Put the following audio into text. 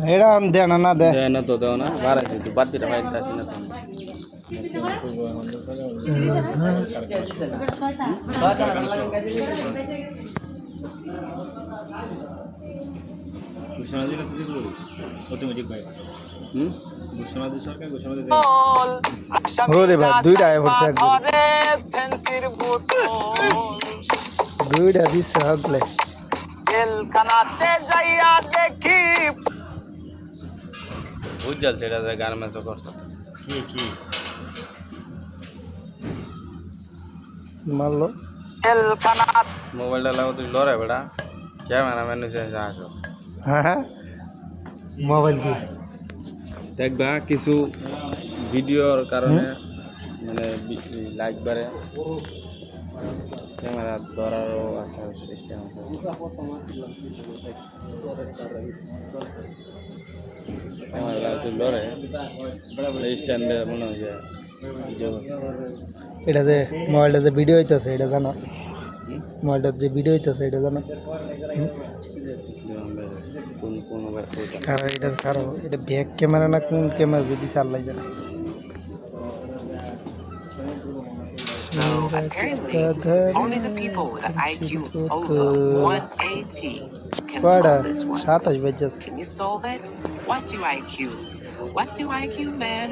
এটা দেয় না দে না তো দেও না বাড়াইছি তুই বাতিটা বাইরে আসি না তো অটোমেটিক বাইক ঘোষণা সরকার ঘোষণা দিতে ওরে ভাই দুইটা আয় পড়ছে একদম দুইটা দিচ্ছে হাতলে জেলখানাতে যাইয়া দেখি উজ্জ্বল সেটা গার্মেন্টস করছে কি মারলো জেলখানা মোবাইলটা লাগো তুই লড়ে বেটা ক্যামেরাম্যান এসে আসো হ্যাঁ মোবাইল কি দেখবা কিছু ভিডিওর কারণে মানে লাইক বাড়ে ক্যামেরা ধরারও আছে সিস্টেম ক্যামেরা তুই লড়ে স্ট্যান্ডে মনে হয় যে ভিডিও এটাতে মোবাইলটাতে ভিডিও হইতেছে এটা জানো মোবাইলটাতে যে ভিডিও হইতেছে এটা জানো কোন কোন কারণ এটা ব্যাক ক্যামেরা না কোন ক্যামেরা যদি চালাই জানা So apparently, only the people with an IQ over 180 can কয়টা solve this one. 27 বাজছে Can you solve it? What's your IQ? What's your IQ, man?